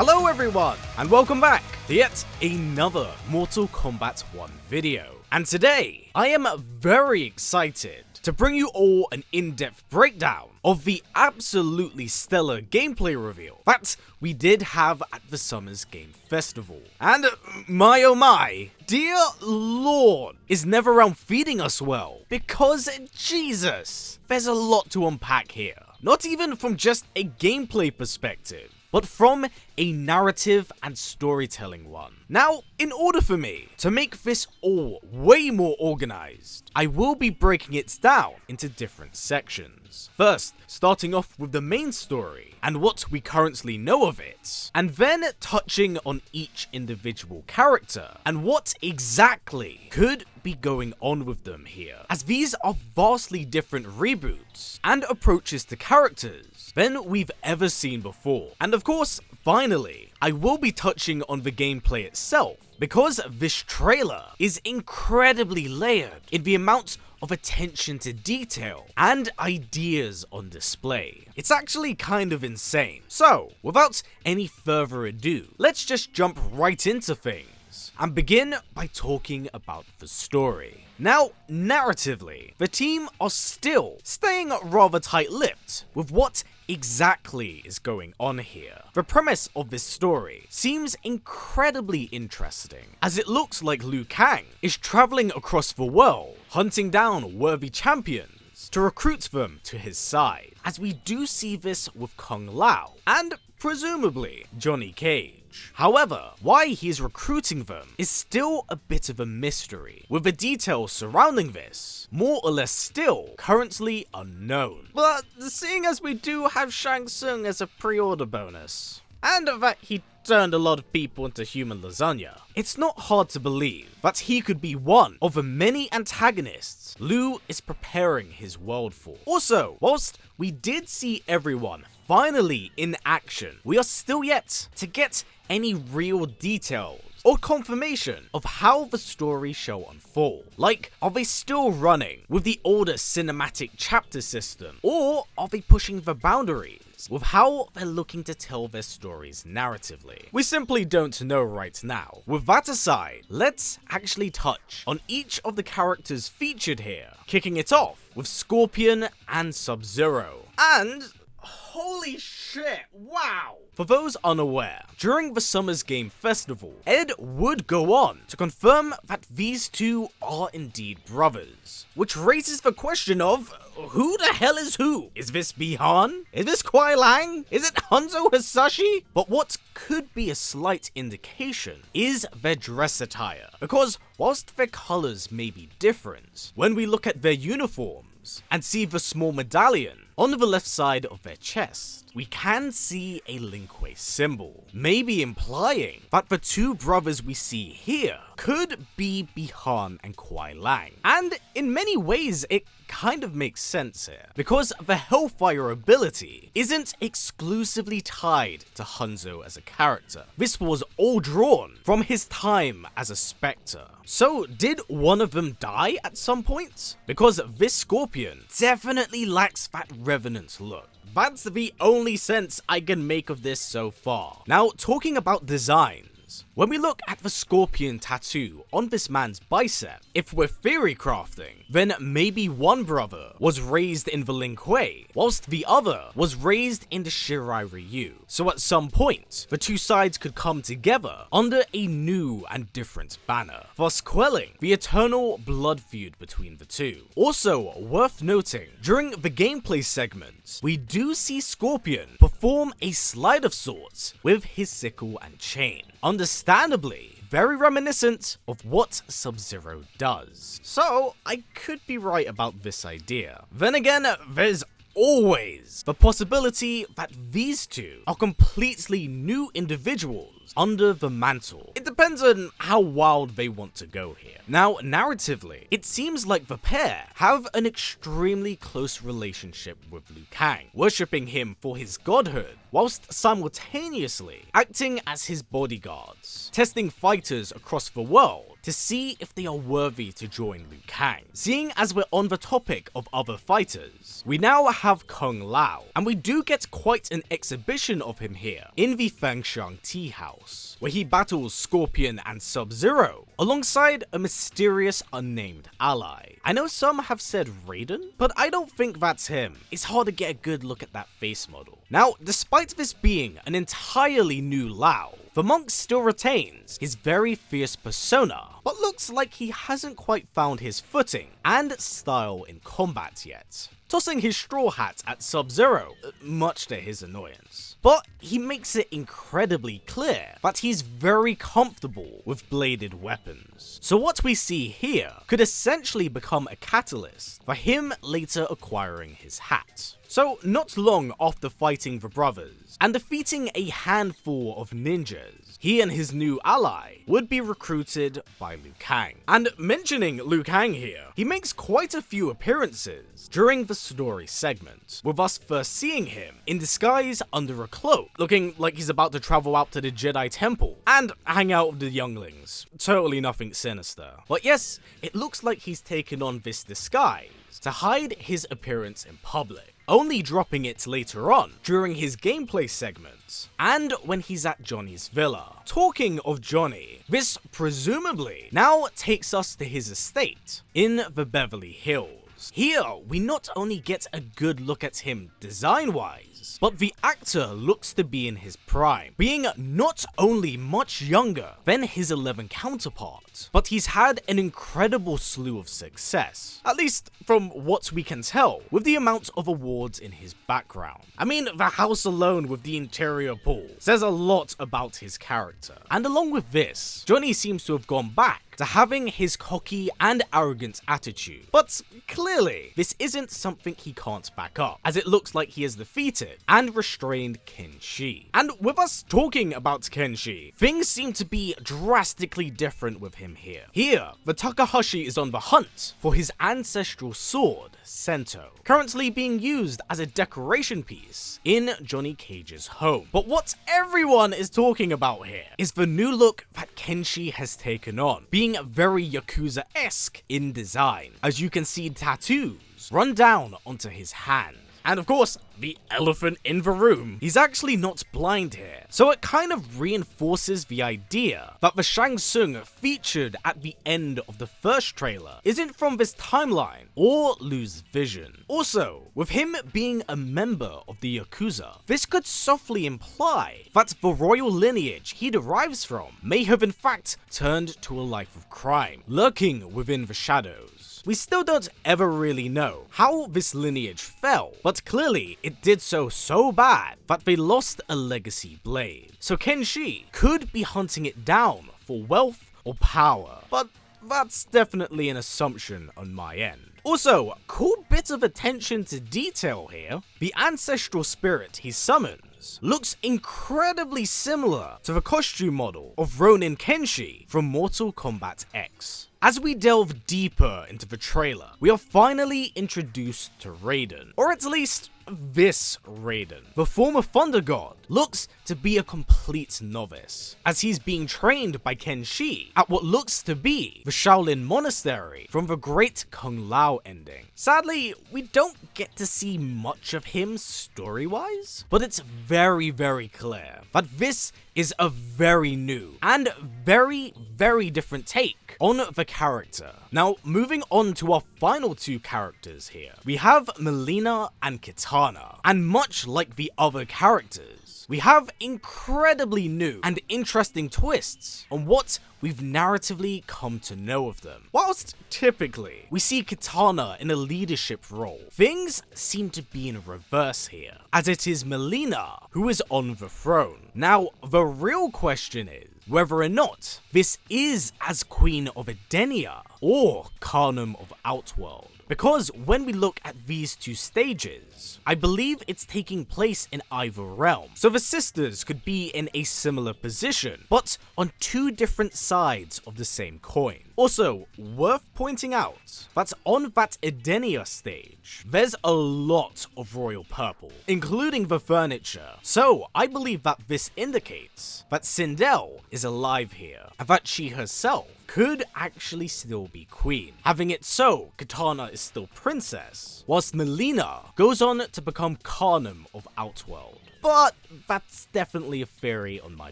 Hello everyone, and welcome back to yet another Mortal Kombat 1 video. And today, I am very excited to bring you all an in-depth breakdown of the absolutely stellar gameplay reveal that we did have at the Summer's Game Festival. And my oh my, dear lord, is Nether Realm feeding us well? Because Jesus, there's a lot to unpack here. Not even from just a gameplay perspective, but from a narrative and storytelling one. Now, in order for me to make this all way more organized, I will be breaking it down into different sections. First, starting off with the main story and what we currently know of it, and then touching on each individual character and what exactly could be going on with them here, as these are vastly different reboots and approaches to characters than we've ever seen before. And of course, finally, I will be touching on the gameplay itself, because this trailer is incredibly layered in the amount of attention to detail and ideas on display. It's actually kind of insane. So, without any further ado, let's just jump right into things and begin by talking about the story. Now, narratively, the team are still staying rather tight-lipped with what exactly is going on here. The premise of this story seems incredibly interesting, as it looks like Liu Kang is traveling across the world, hunting down worthy champions to recruit them to his side, as we do see this with Kung Lao and presumably Johnny Cage. However, why he's recruiting them is still a bit of a mystery, with the details surrounding this more or less still currently unknown. But seeing as we do have Shang Tsung as a pre-order bonus, and that he turned a lot of people into human lasagna, it's not hard to believe that he could be one of the many antagonists Liu is preparing his world for. Also, whilst we did see everyone finally in action, we are still yet to get any real details or confirmation of how the story shall unfold. Like, are they still running with the older cinematic chapter system, or are they pushing the boundaries with how they're looking to tell their stories narratively? We simply don't know right now. With that aside, let's actually touch on each of the characters featured here, kicking it off with Scorpion and Sub-Zero. And holy shit, wow! For those unaware, during the Summer's Game Festival, Ed would go on to confirm that these two are indeed brothers, which raises the question of, who the hell is who? Is this Bihan? Is this Kuai Lang? Is it Hanzo Hasashi? But what could be a slight indication is their dress attire, because whilst their colours may be different, when we look at their uniforms and see the small medallion on the left side of their chest, we can see a Lin Kuei symbol, maybe implying that the two brothers we see here could be Bihan and Kuai Lang. And in many ways, it kind of makes sense here, because the Hellfire ability isn't exclusively tied to Hanzo as a character. This was all drawn from his time as a Spectre. So did one of them die at some point? Because this Scorpion definitely lacks that Revenant look. That's the only sense I can make of this so far. Now, talking about designs, when we look at the Scorpion tattoo on this man's bicep, if we're theory crafting, then maybe one brother was raised in the Lin Kuei, whilst the other was raised in the Shirai Ryu. So at some point, the two sides could come together under a new and different banner, thus quelling the eternal blood feud between the two. Also, worth noting, during the gameplay segment, we do see Scorpion perform a slide of sorts with his sickle and chain. Understandably, very reminiscent of what Sub-Zero does. So, I could be right about this idea. Then again, there's always the possibility that these two are completely new individuals battles under the mantle. It depends on how wild they want to go here. Now, narratively, it seems like the pair have an extremely close relationship with Liu Kang, worshipping him for his godhood, whilst simultaneously acting as his bodyguards, testing fighters across the world to see if they are worthy to join Liu Kang. Seeing as we're on the topic of other fighters, we now have Kung Lao, and we do get quite an exhibition of him here in the Fangshan Tea House, where he battles Scorpion and Sub-Zero, alongside a mysterious unnamed ally. I know some have said Raiden, but I don't think that's him. It's hard to get a good look at that face model. Now, despite this being an entirely new Lao, the monk still retains his very fierce persona, but looks like he hasn't quite found his footing and style in combat yet, tossing his straw hat at Sub-Zero, much to his annoyance. But he makes it incredibly clear that he's very comfortable with bladed weapons. So what we see here could essentially become a catalyst for him later acquiring his hat. So not long after fighting the brothers and defeating a handful of ninjas, he and his new ally would be recruited by Liu Kang. And mentioning Liu Kang here, he makes quite a few appearances during the story segment, with us first seeing him in disguise under a cloak, looking like he's about to travel out to the Jedi Temple and hang out with the younglings. Totally nothing sinister. But yes, it looks like he's taken on this disguise to hide his appearance in public, only dropping it later on during his gameplay segment and when he's at Johnny's villa. Talking of Johnny, this presumably now takes us to his estate in the Beverly Hills. Here, we not only get a good look at him design-wise, but the actor looks to be in his prime, being not only much younger than his 11 counterpart, but he's had an incredible slew of success, at least from what we can tell with the amount of awards in his background. I mean, the house alone with the interior pool says a lot about his character. And along with this, Johnny seems to have gone back to having his cocky and arrogant attitude. But clearly, this isn't something he can't back up, as it looks like he has defeated and restrained Kenshi. And with us talking about Kenshi, things seem to be drastically different with him here. Here, the Takahashi is on the hunt for his ancestral sword, Sento, currently being used as a decoration piece in Johnny Cage's home. But what everyone is talking about here is the new look that Kenshi has taken on, being very Yakuza-esque in design, as you can see tattoos run down onto his hand. And of course, the elephant in the room, he's actually not blind here, so it kind of reinforces the idea that the Shang Tsung featured at the end of the first trailer isn't from this timeline or Lu's vision. Also, with him being a member of the Yakuza, this could softly imply that the royal lineage he derives from may have in fact turned to a life of crime, lurking within the shadows. We still don't ever really know how this lineage fell, but clearly it did so bad that they lost a legacy blade. So Kenshi could be hunting it down for wealth or power, but that's definitely an assumption on my end. Also, cool bit of attention to detail here. The ancestral spirit he summons looks incredibly similar to the costume model of Ronin Kenshi from Mortal Kombat X. As we delve deeper into the trailer, we are finally introduced to Raiden, or at least this Raiden. The former Thunder God looks to be a complete novice, as he's being trained by Kenshi at what looks to be the Shaolin Monastery from the Great Kung Lao ending. Sadly, we don't get to see much of him story-wise, but it's very clear that this is a very new and very different take on the character. Now, moving on to our final two characters here, we have Melina and Kitana, and much like the other characters, we have incredibly new and interesting twists on what we've narratively come to know of them. Whilst typically we see Kitana in a leadership role, things seem to be in reverse here, as it is Melina who is on the throne. Now, the real question is whether or not this is as Queen of Edenia or Khanum of Outworld. because when we look at these two stages, I believe it's taking place in either realm, so the sisters could be in a similar position, but on two different sides of the same coin. Also, worth pointing out that on that Edenia stage, there's a lot of royal purple, including the furniture, so I believe that this indicates that Sindel is alive here, and that she herself could actually still be queen, having it so Katana is still princess, whilst Melina goes on to become Khanum of Outworld. But that's definitely a theory on my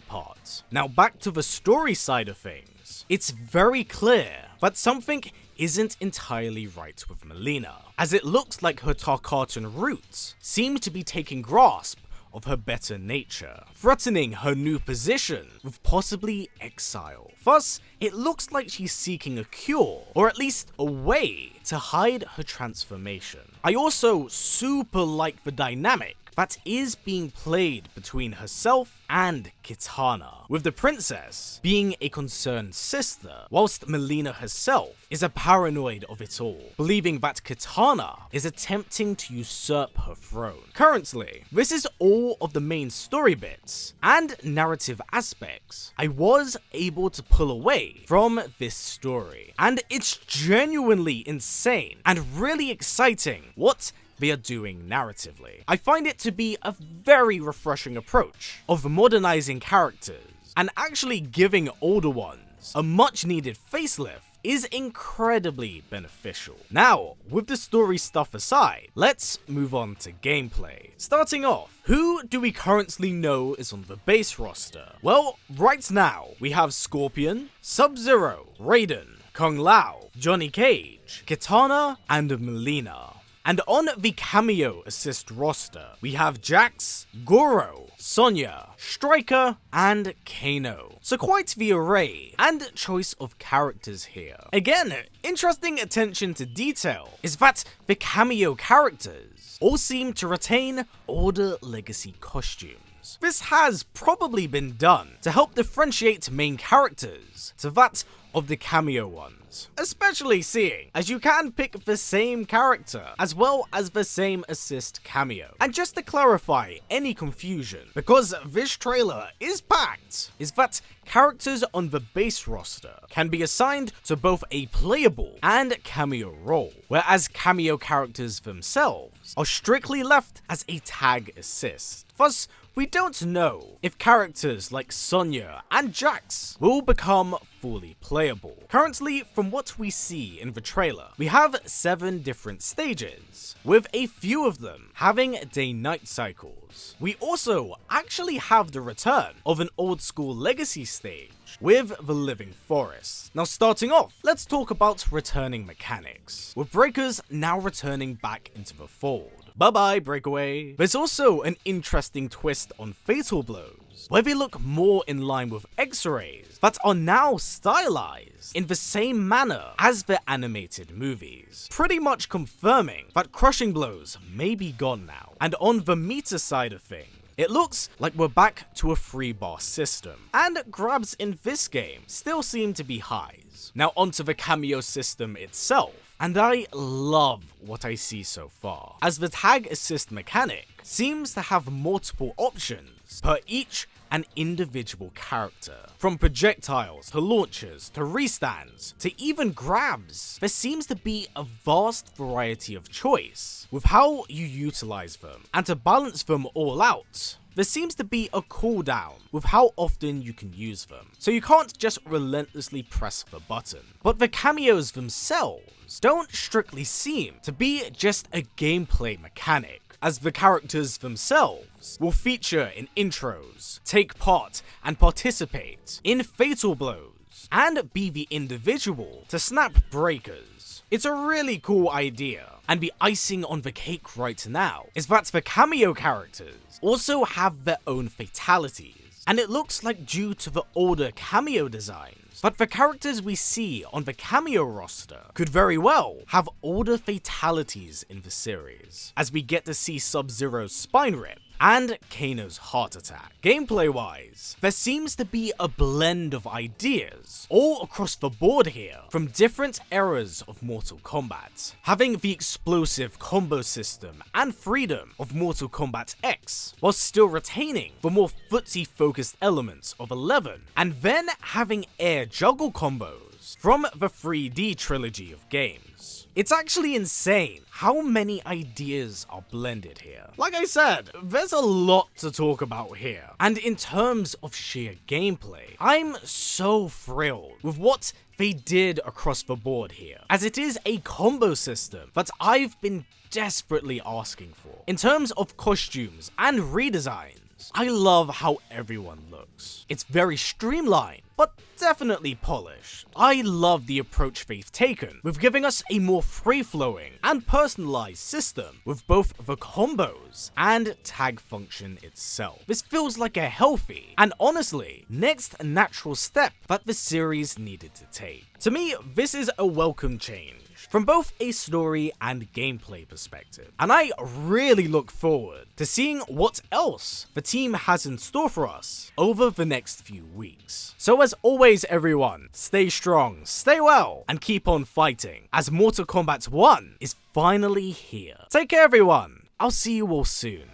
part. Now back to the story side of things, it's very clear that something isn't entirely right with Melina, as it looks like her Tarkatan roots seem to be taking grasp of her better nature, threatening her new position with possibly exile. Thus, it looks like she's seeking a cure, or at least a way to hide her transformation. I also super like the dynamic that is being played between herself and Kitana, with the princess being a concerned sister, whilst Melina herself is a paranoid of it all, believing that Kitana is attempting to usurp her throne. Currently, this is all of the main story bits and narrative aspects I was able to pull away from this story, and it's genuinely insane and really exciting what they are doing narratively. I find it to be a very refreshing approach of modernizing characters and actually giving older ones a much needed facelift is incredibly beneficial. Now, with the story stuff aside, let's move on to gameplay. Starting off, who do we currently know is on the base roster? Well, right now, we have Scorpion, Sub-Zero, Raiden, Kung Lao, Johnny Cage, Kitana, and Melina. And on the cameo assist roster, we have Jax, Goro, Sonya, Striker, and Kano. So quite the array and choice of characters here. Again, interesting attention to detail is that the cameo characters all seem to retain older legacy costumes. This has probably been done to help differentiate main characters to that of the cameo ones, especially seeing as you can pick the same character as well as the same assist cameo. And just to clarify any confusion, because this trailer is packed, is that characters on the base roster can be assigned to both a playable and cameo role, whereas cameo characters themselves are strictly left as a tag assist. Thus, we don't know if characters like Sonya and Jax will become fully playable. Currently, from what we see in the trailer, we have 7 different stages, with a few of them having day-night cycles. We also actually have the return of an old school legacy stage with the Living Forest. Now starting off, let's talk about returning mechanics, with Breakers now returning back into the fold. Bye bye, Breakaway. There's also an interesting twist on Fatal Blows, where they look more in line with X-Rays that are now stylized in the same manner as the animated movies, pretty much confirming that Crushing Blows may be gone now. And on the meter side of things, it looks like we're back to a free bar system, and grabs in this game still seem to be highs. Now onto the cameo system itself, and I love what I see so far, as the tag assist mechanic seems to have multiple options per each an individual character. From projectiles to launchers to restands to even grabs, there seems to be a vast variety of choice with how you utilize them, and to balance them all out, there seems to be a cooldown with how often you can use them, so you can't just relentlessly press the button. But the cameos themselves don't strictly seem to be just a gameplay mechanic, as the characters themselves will feature in intros, take part and participate in Fatal Blows, and be the individual to snap breakers. It's a really cool idea, and the icing on the cake right now is that the cameo characters also have their own fatalities, and it looks like due to the older cameo designs, but the characters we see on the cameo roster could very well have older fatalities in the series, as we get to see Sub-Zero's spine rip and Kano's heart attack. Gameplay-wise, there seems to be a blend of ideas all across the board here from different eras of Mortal Kombat, having the explosive combo system and freedom of Mortal Kombat X, while still retaining the more footsie-focused elements of 11, and then having air juggle combos from the 3D trilogy of games. It's actually insane how many ideas are blended here. Like I said, there's a lot to talk about here, and in terms of sheer gameplay, I'm so thrilled with what they did across the board here, as it is a combo system that I've been desperately asking for. In terms of costumes and redesigns, I love how everyone looks. It's very streamlined, but definitely polished. I love the approach they've taken with giving us a more free-flowing and personalized system with both the combos and tag function itself. This feels like a healthy and honestly next natural step that the series needed to take. To me, this is a welcome change from both a story and gameplay perspective, and I really look forward to seeing what else the team has in store for us over the next few weeks. So as always everyone, stay strong, stay well, and keep on fighting, as Mortal Kombat 1 is finally here. Take care everyone, I'll see you all soon.